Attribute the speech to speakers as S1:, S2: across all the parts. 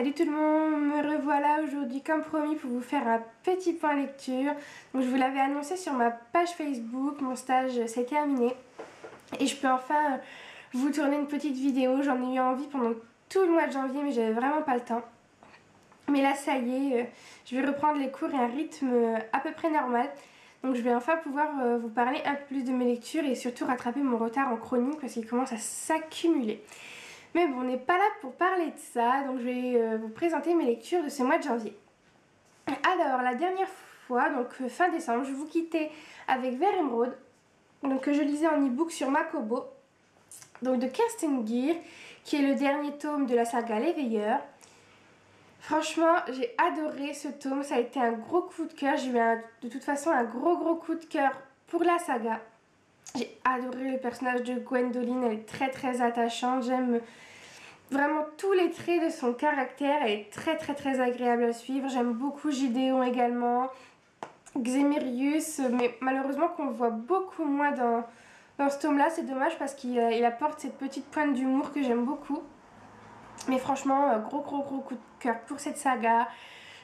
S1: Salut tout le monde, me revoilà aujourd'hui comme promis pour vous faire un petit point lecture. Donc je vous l'avais annoncé sur ma page Facebook, mon stage s'est terminé et je peux enfin vous tourner une petite vidéo. J'en ai eu envie pendant tout le mois de janvier mais j'avais vraiment pas le temps. Mais là ça y est, je vais reprendre les cours et un rythme à peu près normal. Donc je vais enfin pouvoir vous parler un peu plus de mes lectures et surtout rattraper mon retard en chronique parce qu'il commence à s'accumuler. Mais bon, on n'est pas là pour parler de ça, donc je vais vous présenter mes lectures de ce mois de janvier. Alors, la dernière fois, donc fin décembre, je vous quittais avec Vert Émeraude, donc que je lisais en e-book sur ma Kobo, donc de Kerstin Gier, qui est le dernier tome de la saga Les Veilleurs. Franchement, j'ai adoré ce tome, ça a été un gros coup de cœur. J'ai eu de toute façon un gros coup de cœur pour la saga. J'ai adoré le personnage de Gwendoline, elle est très attachante, j'aime vraiment tous les traits de son caractère, elle est très agréable à suivre. J'aime beaucoup Gideon également, Xemirius, mais malheureusement qu'on le voit beaucoup moins dans ce tome là, c'est dommage parce qu'il apporte cette petite pointe d'humour que j'aime beaucoup. Mais franchement, gros coup de cœur pour cette saga.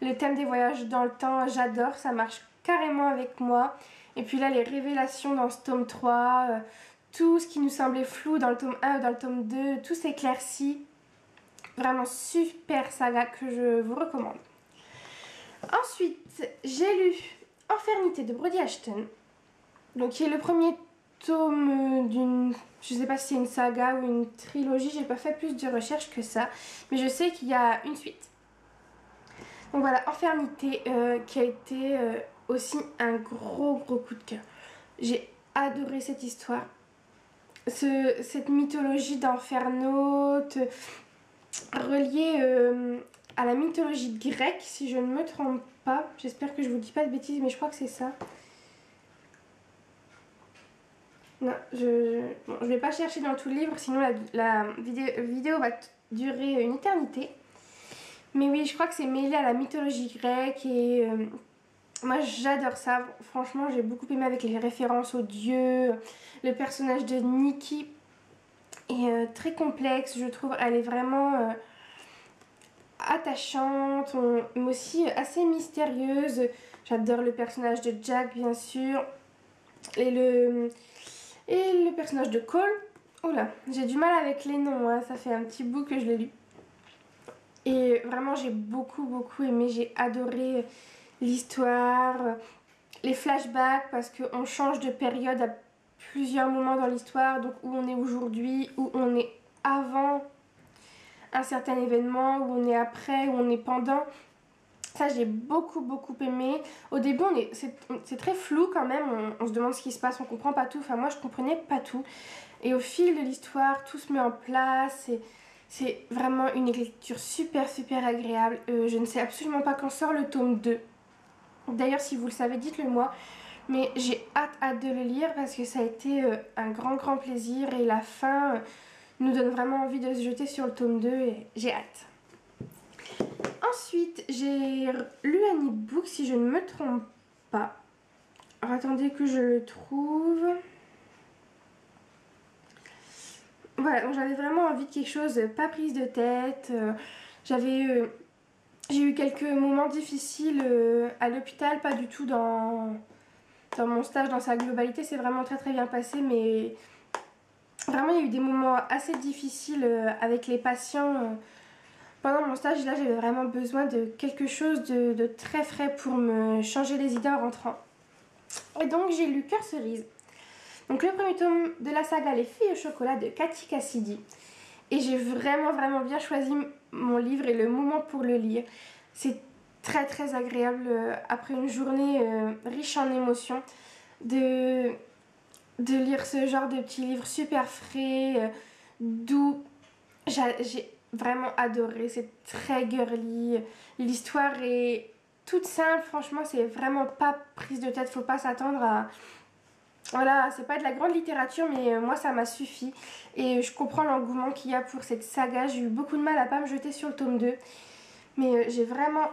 S1: Le thème des voyages dans le temps, j'adore, ça marche carrément avec moi. Et puis là, les révélations dans ce tome 3, tout ce qui nous semblait flou dans le tome 1 ou dans le tome 2, tout s'éclaircit. Vraiment super saga que je vous recommande. Ensuite, j'ai lu Infernité de Brody Ashton, donc qui est le premier tome d'une, je sais pas si c'est une saga ou une trilogie, j'ai pas fait plus de recherches que ça, mais je sais qu'il y a une suite. Donc voilà, Infernité qui a été aussi un gros coup de cœur. J'ai adoré cette histoire, cette mythologie d'Infernaute reliée à la mythologie grecque, si je ne me trompe pas. J'espère que je vous dis pas de bêtises, mais je crois que c'est ça. Non, bon, je vais pas chercher dans tout le livre, sinon la vidéo va durer une éternité. Mais oui, je crois que c'est mêlé à la mythologie grecque et moi j'adore ça. Franchement, j'ai beaucoup aimé avec les références aux dieux. Le personnage de Nikki est très complexe, je trouve. Elle est vraiment attachante, mais aussi assez mystérieuse. J'adore le personnage de Jack, bien sûr. Et le personnage de Cole. Oh là, j'ai du mal avec les noms, hein. Ça fait un petit bout que je l'ai lu. Et vraiment, j'ai beaucoup aimé. J'ai adoré l'histoire, les flashbacks, parce qu'on change de période à plusieurs moments dans l'histoire. Donc, où on est aujourd'hui, où on est avant un certain événement, où on est après, où on est pendant. Ça, j'ai beaucoup aimé. Au début, c'est très flou quand même. On se demande ce qui se passe, on comprend pas tout. Enfin, moi, je comprenais pas tout. Et au fil de l'histoire, tout se met en place. C'est vraiment une lecture super agréable. Je ne sais absolument pas quand sort le tome 2. D'ailleurs, si vous le savez, dites-le moi. Mais j'ai hâte de le lire parce que ça a été un grand plaisir. Et la fin nous donne vraiment envie de se jeter sur le tome 2 et j'ai hâte. Ensuite, j'ai lu un e-book, si je ne me trompe pas. Alors, attendez que je le trouve. Voilà, donc j'avais vraiment envie de quelque chose, pas prise de tête. J'ai eu quelques moments difficiles à l'hôpital, pas du tout dans mon stage, dans sa globalité. C'est vraiment très bien passé, mais vraiment il y a eu des moments assez difficiles avec les patients. Pendant mon stage, là, j'avais vraiment besoin de quelque chose de très frais pour me changer les idées en rentrant. Et donc, j'ai lu Cœur Cerise. Donc, le premier tome de la saga Les Filles au chocolat de Cathy Cassidy. Et j'ai vraiment bien choisi mon livre et le moment pour le lire. C'est très agréable après une journée riche en émotions de lire ce genre de petit livre super frais, doux. J'ai vraiment adoré, c'est très girly, l'histoire est toute simple, franchement c'est vraiment pas prise de tête, faut pas s'attendre à... Voilà, c'est pas de la grande littérature mais moi ça m'a suffi et je comprends l'engouement qu'il y a pour cette saga. J'ai eu beaucoup de mal à pas me jeter sur le tome 2 mais j'ai vraiment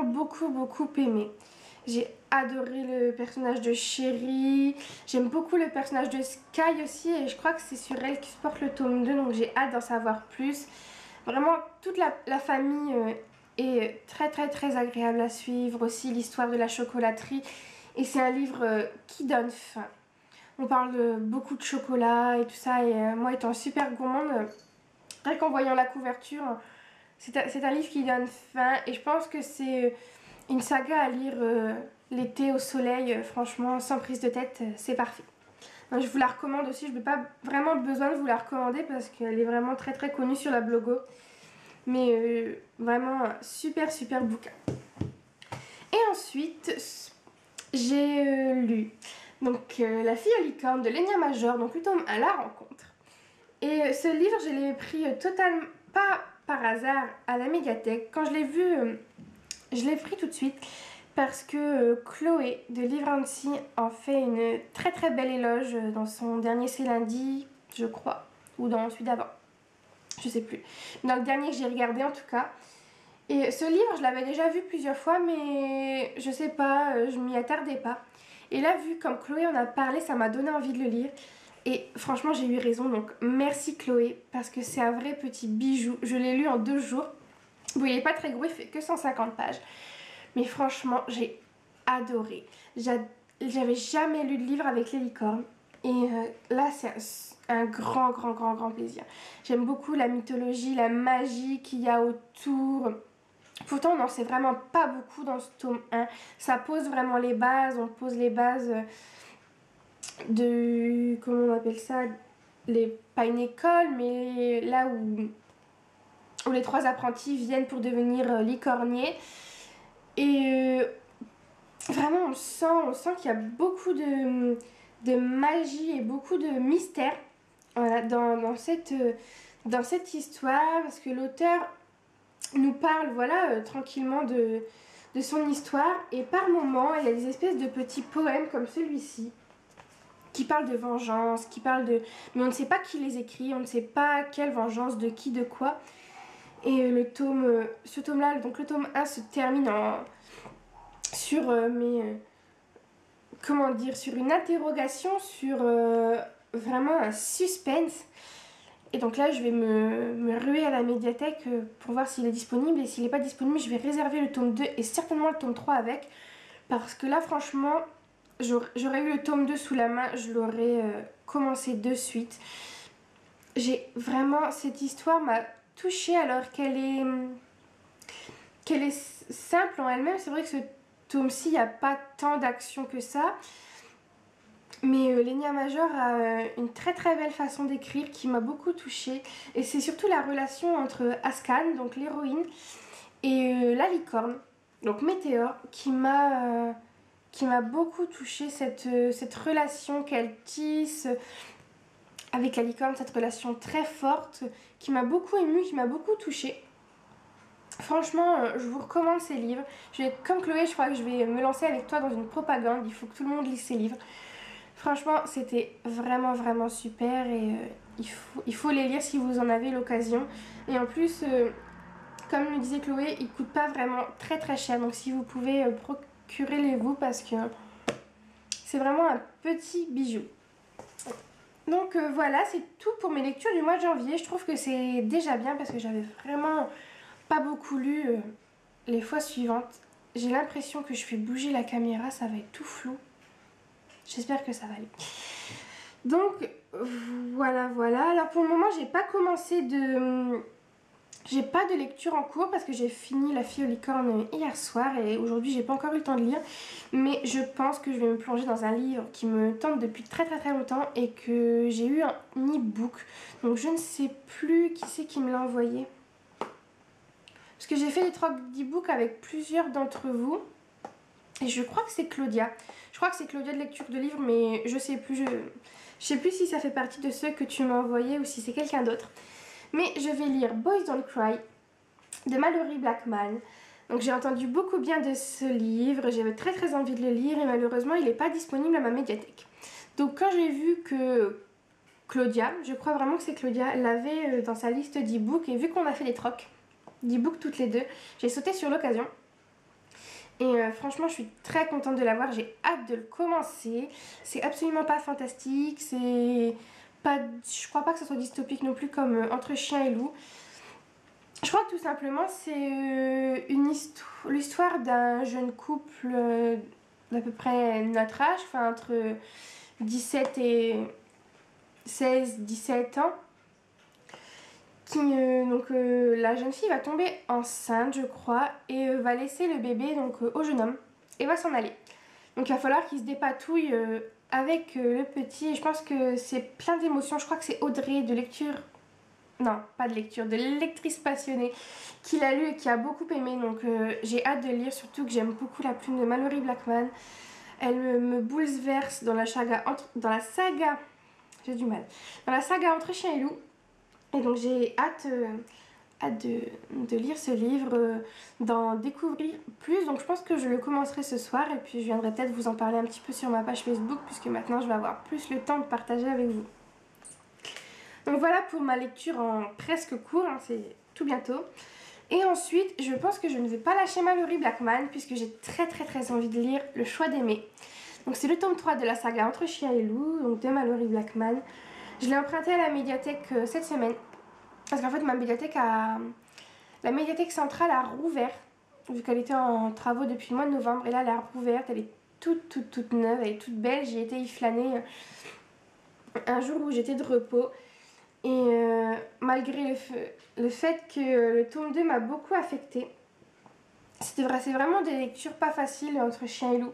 S1: beaucoup aimé. J'ai adoré le personnage de Chérie. J'aime beaucoup le personnage de Sky aussi. Et je crois que c'est sur elle qui se porte le tome 2. Donc j'ai hâte d'en savoir plus. Vraiment, toute la famille est très très très agréable à suivre. Aussi l'histoire de la chocolaterie. Et c'est un livre qui donne faim. On parle de beaucoup de chocolat et tout ça. Et moi étant super gourmande, rien qu'en voyant la couverture, c'est un livre qui donne faim. Et je pense que c'est une saga à lire l'été au soleil. Franchement, sans prise de tête, c'est parfait. Donc, je vous la recommande aussi. Je n'ai pas vraiment besoin de vous la recommander parce qu'elle est vraiment très très connue sur la blogo. Mais vraiment super super bouquin. Et ensuite, j'ai lu donc La fille aux licornes de Lénia Major, donc le tome à la rencontre. Et ce livre, je l'ai pris totalement, pas par hasard, à la médiathèque. Quand je l'ai vu, je l'ai pris tout de suite parce que Chloé de Livrancy en fait une très très belle éloge dans son dernier C'est lundi, je crois, ou dans celui d'avant. Je sais plus. Dans le dernier que j'ai regardé en tout cas. Et ce livre, je l'avais déjà vu plusieurs fois, mais je sais pas, je m'y attardais pas. Et là, vu comme Chloé en a parlé, ça m'a donné envie de le lire. Et franchement, j'ai eu raison, donc merci Chloé, parce que c'est un vrai petit bijou. Je l'ai lu en 2 jours. Bon, il n'est pas très gros, il fait que 150 pages. Mais franchement, j'ai adoré. J'avais jamais lu de livre avec les licornes. Et là, c'est un grand, grand, grand, grand plaisir. J'aime beaucoup la mythologie, la magie qu'il y a autour. Pourtant, on n'en sait vraiment pas beaucoup dans ce tome 1. Ça pose vraiment les bases. On pose les bases de... Comment on appelle ça? Pas une école, mais là où les 3 apprentis viennent pour devenir licorniers. Et vraiment, on sent qu'il y a beaucoup de magie et beaucoup de mystère, voilà, dans cette histoire. Parce que l'auteur nous parle, voilà, tranquillement de son histoire. Et par moments, il y a des espèces de petits poèmes comme celui-ci qui parlent de vengeance, qui parlent de... Mais on ne sait pas qui les écrit, on ne sait pas quelle vengeance, de qui, de quoi. Et ce tome-là, donc le tome 1 se termine sur comment dire, sur une interrogation, sur vraiment un suspense. Et donc là, je vais me ruer à la médiathèque pour voir s'il est disponible. Et s'il n'est pas disponible, je vais réserver le tome 2 et certainement le tome 3 avec. Parce que là, franchement, j'aurais eu le tome 2 sous la main, je l'aurais commencé de suite. J'ai vraiment... Cette histoire m'a touchée alors qu'elle est simple en elle-même. C'est vrai que ce tome-ci, il n'y a pas tant d'action que ça. Mais Lénia Major a une très très belle façon d'écrire qui m'a beaucoup touchée. Et c'est surtout la relation entre Ascan, donc l'héroïne, et la licorne, donc Météore, qui m'a beaucoup touchée. Cette relation qu'elle tisse avec la licorne, cette relation très forte, qui m'a beaucoup émue, qui m'a beaucoup touchée. Franchement, je vous recommande ces livres. Comme Chloé, je crois que je vais me lancer avec toi dans une propagande. Il faut que tout le monde lise ces livres. Franchement, c'était vraiment vraiment super et il faut les lire si vous en avez l'occasion. Et en plus, comme le disait Chloé, ils ne coûtent pas vraiment très très cher. Donc si vous pouvez, procurez-les-vous parce que c'est vraiment un petit bijou. Donc voilà, c'est tout pour mes lectures du mois de janvier. Je trouve que c'est déjà bien parce que j'avais vraiment pas beaucoup lu les fois suivantes. J'ai l'impression que je fais bouger la caméra, ça va être tout flou. J'espère que ça va aller. Donc voilà. Alors pour le moment, j'ai pas commencé de... J'ai pas de lecture en cours parce que j'ai fini La fille aux licornes hier soir et aujourd'hui j'ai pas encore eu le temps de lire. Mais je pense que je vais me plonger dans un livre qui me tente depuis très très très longtemps et que j'ai eu un e-book. Donc je ne sais plus qui c'est qui me l'a envoyé. Parce que j'ai fait des trocs d'e-book avec plusieurs d'entre vous. Et je crois que c'est Claudia. Je crois que c'est Claudia de lecture de livres, mais je sais plus. Je sais plus si ça fait partie de ceux que tu m'as envoyés ou si c'est quelqu'un d'autre. Mais je vais lire Boys Don't Cry de Mallory Blackman. Donc j'ai entendu beaucoup bien de ce livre. J'avais très très envie de le lire et malheureusement il n'est pas disponible à ma médiathèque. Donc quand j'ai vu que Claudia, je crois vraiment que c'est Claudia, l'avait dans sa liste d'e-book et vu qu'on a fait des trocs d'e-book toutes les deux, j'ai sauté sur l'occasion. Et franchement, je suis très contente de l'avoir. J'ai hâte de le commencer. C'est absolument pas fantastique. C'est pas... Je crois pas que ce soit dystopique non plus comme Entre chien et loup. Je crois que tout simplement c'est l'histoire d'un jeune couple d'à peu près notre âge, enfin entre 17 et 16-17 ans. La jeune fille va tomber enceinte, je crois, et va laisser le bébé au jeune homme et va s'en aller. Donc il va falloir qu'il se dépatouille avec le petit. Et je pense que c'est plein d'émotions. Je crois que c'est Audrey de lecture. Non, pas de lecture, de lectrice passionnée qui l'a lu et qui a beaucoup aimé. Donc j'ai hâte de lire, surtout que j'aime beaucoup la plume de Malorie Blackman. Elle me bouleverse dans la saga. J'ai du mal. Dans la saga Entre chien et loup. Et donc j'ai hâte de lire ce livre, d'en découvrir plus. Donc je pense que je le commencerai ce soir et puis je viendrai peut-être vous en parler un petit peu sur ma page Facebook puisque maintenant je vais avoir plus le temps de partager avec vous. Donc voilà pour ma lecture en presque court, hein, c'est tout bientôt. Et ensuite, je pense que je ne vais pas lâcher Malorie Blackman puisque j'ai très envie de lire Le choix d'aimer. Donc c'est le tome 3 de la saga Entre chien et loup, donc de Malorie Blackman. Je l'ai emprunté à la médiathèque cette semaine. Parce qu'en fait, la médiathèque centrale a rouvert. Vu qu'elle était en travaux depuis le mois de novembre. Et là, elle a rouverte. Elle est toute neuve. Elle est toute belle. J'y étais y flâner un jour où j'étais de repos. Et malgré le fait que le tome 2 m'a beaucoup affectée. C'est vraiment des lectures pas faciles entre chien et loup.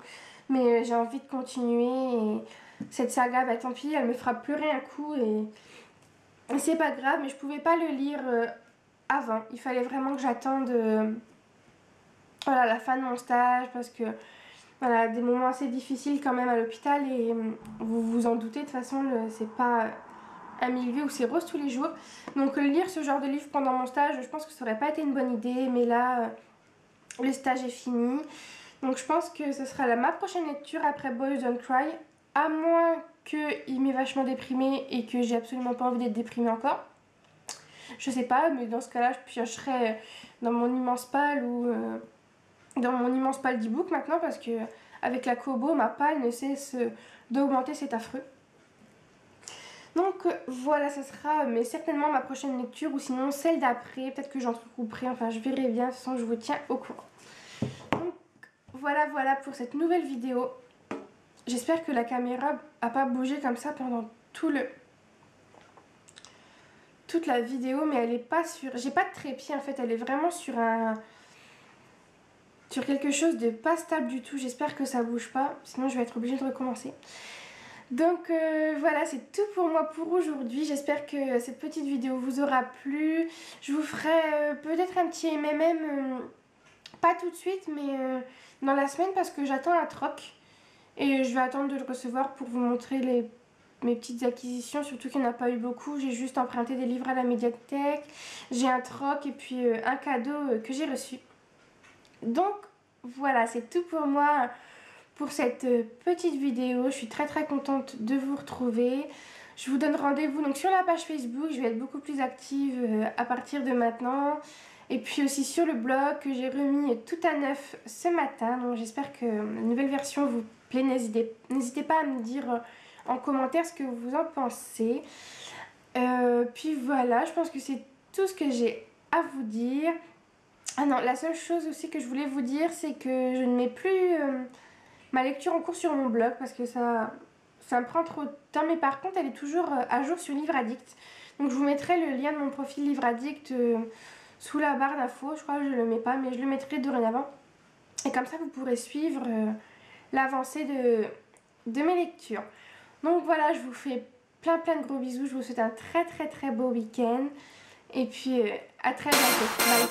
S1: Mais j'ai envie de continuer. Et cette saga, bah tant pis, elle me fera pleurer un coup et c'est pas grave, mais je pouvais pas le lire avant. Il fallait vraiment que j'attende la fin de mon stage parce que voilà, des moments assez difficiles quand même à l'hôpital et vous vous en doutez, de toute façon, c'est pas un milieu où c'est rose tous les jours. Donc lire ce genre de livre pendant mon stage, je pense que ça aurait pas été une bonne idée, mais là, le stage est fini. Donc je pense que ce sera ma prochaine lecture après Boys Don't Cry. À moins qu'il m'ait vachement déprimée et que j'ai absolument pas envie d'être déprimée encore. Je sais pas, mais dans ce cas-là, je piocherai dans mon immense palle ou dans mon immense palle d'e-book maintenant parce que avec la Kobo, ma palle ne cesse d'augmenter, c'est affreux. Donc voilà, ça sera mais certainement ma prochaine lecture ou sinon celle d'après, peut-être que j'entrecouperai, enfin je verrai bien, de toute façon je vous tiens au courant. Donc voilà pour cette nouvelle vidéo. J'espère que la caméra n'a pas bougé comme ça pendant toute la vidéo, mais elle est pas sur... J'ai pas de trépied en fait, elle est vraiment sur quelque chose de pas stable du tout. J'espère que ça bouge pas, sinon je vais être obligée de recommencer. Donc voilà, c'est tout pour moi pour aujourd'hui. J'espère que cette petite vidéo vous aura plu. Je vous ferai peut-être un petit MMM, pas tout de suite, mais dans la semaine parce que j'attends un troc. Et je vais attendre de le recevoir pour vous montrer mes petites acquisitions, surtout qu'il n'y en a pas eu beaucoup. J'ai juste emprunté des livres à la médiathèque, j'ai un troc et puis un cadeau que j'ai reçu. Donc voilà, c'est tout pour moi pour cette petite vidéo. Je suis très contente de vous retrouver. Je vous donne rendez-vous donc sur la page Facebook, je vais être beaucoup plus active à partir de maintenant. Et puis aussi sur le blog que j'ai remis tout à neuf ce matin. Donc j'espère que la nouvelle version vous plaît. N'hésitez pas à me dire en commentaire ce que vous en pensez. Puis voilà, je pense que c'est tout ce que j'ai à vous dire. Ah non, la seule chose aussi que je voulais vous dire, c'est que je ne mets plus ma lecture en cours sur mon blog parce que ça me prend trop de temps. Mais par contre, elle est toujours à jour sur Livre Addict. Donc je vous mettrai le lien de mon profil Livre Addict sous la barre d'infos. Je crois que je ne le mets pas, mais je le mettrai dorénavant. Et comme ça, vous pourrez suivre l'avancée de mes lectures. Donc voilà, je vous fais plein de gros bisous. Je vous souhaite un très beau week-end. Et puis à très bientôt. Bye.